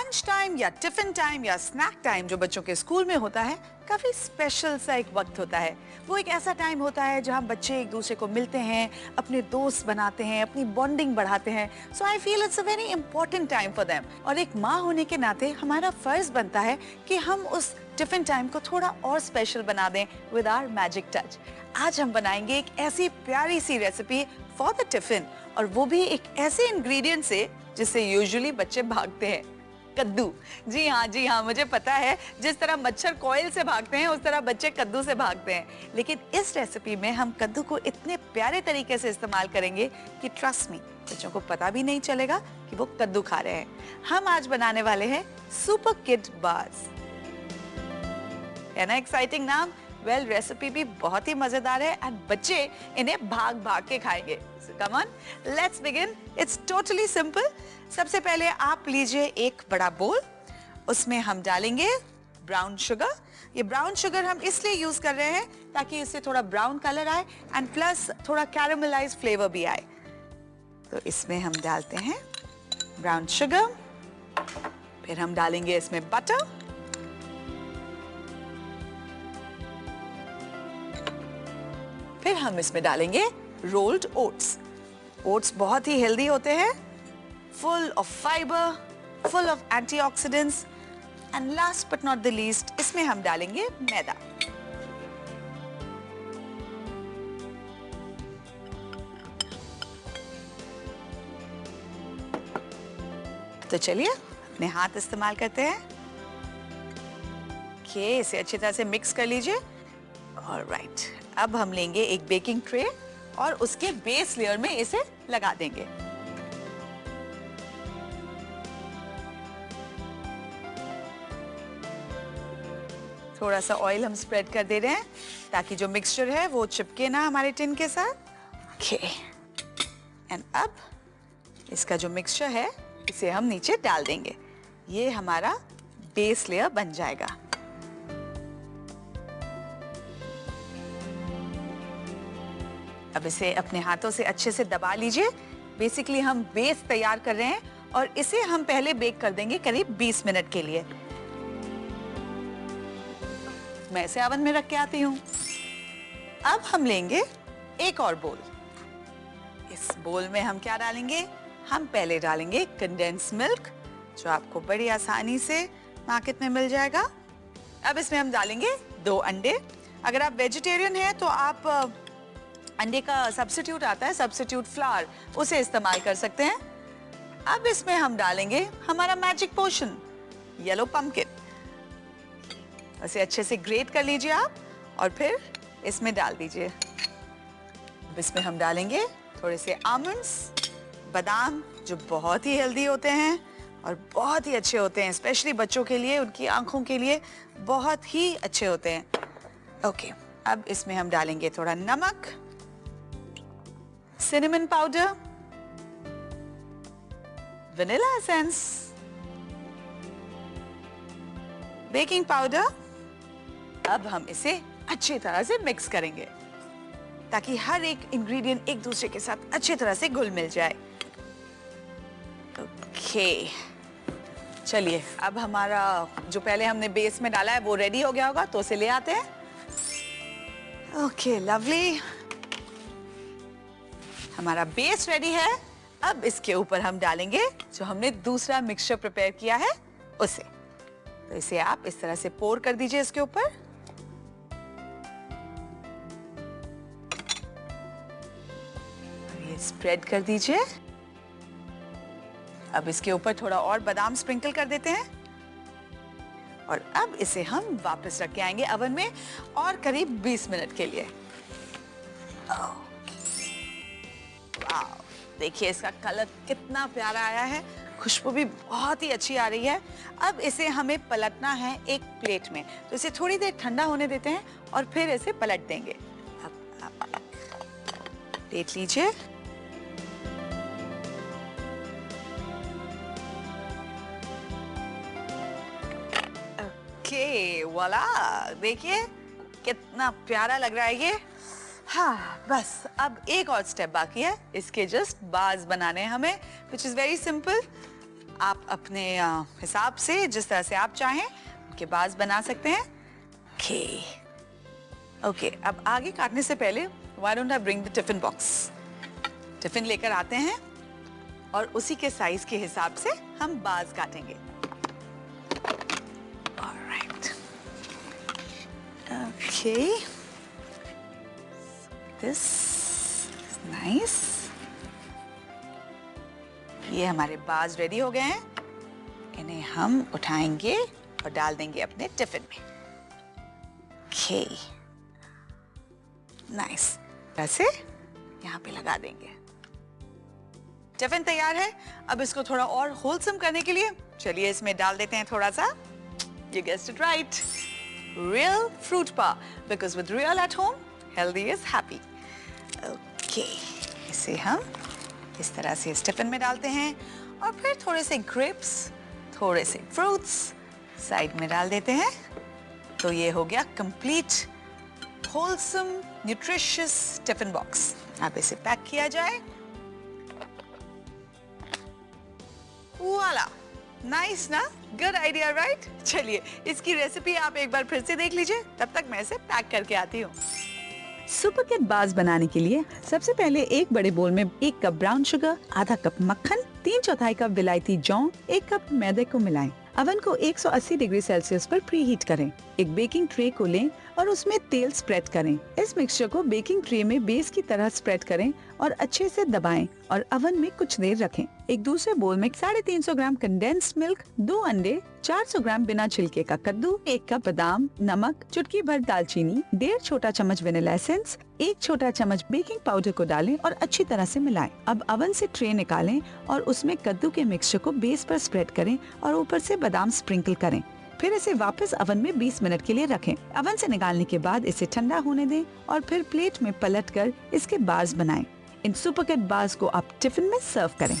Lunch time या tiffin time या snack time जो बच्चों के स्कूल में होता है, काफी स्पेशल सा एक वक्त होता है। वो एक ऐसा टाइम होता है जहां बच्चे एक दूसरे को मिलते हैं, अपने दोस्त बनाते हैं, अपनी बॉन्डिंग बढ़ाते हैं। So I feel it's a very important time for them. और एक माँ होने के नाते हमारा फर्ज बनता है कि हम उस टिफिन टाइम को थोड़ा और स्पेशल बना दें विद आवर मैजिक टच। आज हम बनाएंगे एक ऐसी प्यारी सी रेसिपी फॉर द टिफिन, और वो भी एक ऐसे इंग्रेडिएंट से जिससे यूजुअली बच्चे भागते हैं, कद्दू। जी हाँ, मुझे पता है, जिस तरह मच्छर कॉइल से भागते हैं उस तरह बच्चे कद्दू से भागते हैं। लेकिन इस रेसिपी में हम कद्दू को इतने प्यारे तरीके से इस्तेमाल करेंगे कि ट्रस्ट मी, बच्चों को पता भी नहीं चलेगा कि वो कद्दू खा रहे हैं। हम आज बनाने वाले हैं सुपर किड बार्स। है ना एक्साइटिंग नाम? वेल, रेसिपी भी बहुत ही मजेदार है एंड बच्चे इन्हें भाग भाग के खाएंगे। So come on, let's begin. It's totally simple. सबसे पहले आप लीजिए एक बड़ा बोल, उसमें हम डालेंगे ब्राउन शुगर। ये ब्राउन शुगर हम इसलिए यूज कर रहे हैं ताकि इससे थोड़ा ब्राउन कलर आए एंड प्लस थोड़ा कैरामलाइज्ड फ्लेवर भी आए। तो इसमें हम डालते हैं ब्राउन शुगर, फिर हम डालेंगे इसमें बटर, फिर हम इसमें डालेंगे रोल्ड ओट्स। ओट्स बहुत ही हेल्दी होते हैं, full of fibre, full of antioxidants, and last but not the least इसमें हम डालेंगे मैदा। तो चलिए अपने हाथ इस्तेमाल करते हैं। ओके, इसे अच्छी तरह से मिक्स कर लीजिए। ऑलराइट, अब हम लेंगे एक बेकिंग ट्रे और उसके बेस लेयर में इसे लगा देंगे। थोड़ा सा ऑयल हम स्प्रेड कर दे रहे हैं ताकि जो मिक्सचर है वो चिपके ना हमारे टिन के साथ। ओके, एंड अब इसका जो मिक्सचर है इसे हम नीचे डाल देंगे। ये हमारा बेस लेयर बन जाएगा। अब इसे अपने हाथों से अच्छे से दबा लीजिए। बेसिकली हम बेस तैयार कर रहे हैं और इसे हम पहले बेक कर देंगे करीब 20 मिनट के लिए। मैं इसे ओवन में रख के आती हूँ। अब हम लेंगे एक और बोल। इस बोल में हम क्या डालेंगे? हम पहले डालेंगे कंडेंस मिल्क, जो आपको बड़ी आसानी से मार्केट में मिल जाएगा। अब इसमें हम डालेंगे 2 अंडे। अगर आप वेजिटेरियन हैं तो आप अंडे का सब्स्टिट्यूट आता है, सब्स्टिट्यूट फ्लावर, उसे इस्तेमाल कर सकते हैं। अब इसमें हम डालेंगे हमारा मैजिक पोशन, येलो पम्पकिन। इसे अच्छे से ग्रेट कर लीजिए आप और फिर इसमें डाल दीजिए। अब इसमें हम डालेंगे थोड़े से आमंड्स, बादाम, जो बहुत ही हेल्दी होते हैं और बहुत ही अच्छे होते हैं, स्पेशली बच्चों के लिए, उनकी आंखों के लिए बहुत ही अच्छे होते हैं। ओके, अब इसमें हम डालेंगे थोड़ा नमक, cinnamon powder, vanilla essence, baking powder। अब हम इसे अच्छी तरह से मिक्स करेंगे ताकि हर एक इंग्रेडिएंट एक दूसरे के साथ अच्छी तरह से घुल मिल जाए। ओके, चलिए अब हमारा जो पहले हमने बेस में डाला है वो रेडी हो गया होगा, तो उसे ले आते हैं। ओके, लवली, हमारा बेस रेडी है। अब इसके ऊपर हम डालेंगे जो हमने दूसरा मिक्सचर प्रिपेयर किया है उसे। तो इसे आप इस तरह से पोर कर दीजिए इसके ऊपर। ये स्प्रेड कर दीजिए। अब इसके ऊपर थोड़ा और बादाम स्प्रिंकल कर देते हैं और अब इसे हम वापस रख के आएंगे ओवन में और करीब 20 मिनट के लिए। देखिए इसका कलर कितना प्यारा आया है, खुशबू भी बहुत ही अच्छी आ रही है। अब इसे हमें पलटना है एक प्लेट में, तो इसे थोड़ी देर ठंडा होने देते हैं और फिर इसे पलट देंगे। अब आप प्लेट लीजिए। ओके, वाला, देखिए कितना प्यारा लग रहा है ये। हाँ, बस अब एक और स्टेप बाकी है, इसके जस्ट बार्स बनाने हैं हमें, विच इज वेरी सिंपल। आप अपने हिसाब से जिस तरह से आप चाहें उनके बाज बना सकते हैं। ओके, अब आगे काटने से पहले why don't I bring the tiffin box. Tiffin लेकर आते हैं और उसी के साइज के हिसाब से हम बाज काटेंगे। Alright, okay, this nice. ये हमारे बाज रेडी हो गए हैं। इन्हें हम उठाएंगे और डाल देंगे अपने टिफिन में। Okay, nice. ऐसे यहाँ पे लगा देंगे। टिफिन तैयार है। अब इसको थोड़ा और होलसम करने के लिए चलिए इसमें डाल देते हैं थोड़ा सा, you guessed it right, real fruit bar, because with real at home, healthy is happy. Okay, इसे हम इस तरह से इस टिफिन में डालते हैं और फिर थोड़े से ग्रेप्स, थोड़े से फ्रूट्स साइड में डाल देते हैं। तो ये हो गया complete wholesome nutritious tiffin box. अब इसे पैक किया जाए। वाला, नाइस ना, गुड आइडिया राइट। चलिए इसकी रेसिपी आप एक बार फिर से देख लीजिए, तब तक मैं इसे पैक करके आती हूँ। सुपर किड बाज बनाने के लिए सबसे पहले एक बड़े बोल में 1 कप ब्राउन शुगर, आधा कप मक्खन, 3/4 कप विलायती जौ, 1 कप मैदे को मिलाएं। अवन को 180 डिग्री सेल्सियस पर प्री हीट करें। एक बेकिंग ट्रे को लें और उसमें तेल स्प्रेड करें। इस मिक्सचर को बेकिंग ट्रे में बेस की तरह स्प्रेड करें और अच्छे से दबाएं और अवन में कुछ देर रखें। एक दूसरे बोल में 350 ग्राम कंडेंस्ड मिल्क, 2 अंडे, 400 ग्राम बिना छिलके का कद्दू, 1 कप बादाम, नमक, चुटकी भर दालचीनी, 1.5 छोटा चम्मच वेनिला एसेंस, 1 छोटा चम्मच बेकिंग पाउडर को डालें और अच्छी तरह से मिलाएं। अब अवन से ट्रे निकालें और उसमें कद्दू के मिक्सचर को बेस पर स्प्रेड करें और ऊपर से बादाम स्प्रिंकल करें। फिर इसे वापस अवन में 20 मिनट के लिए रखें। अवन से निकालने के बाद इसे ठंडा होने दें और फिर प्लेट में पलटकर इसके बार्स बनाएं। इन सुपर किड बार्स को आप टिफिन में सर्व करें।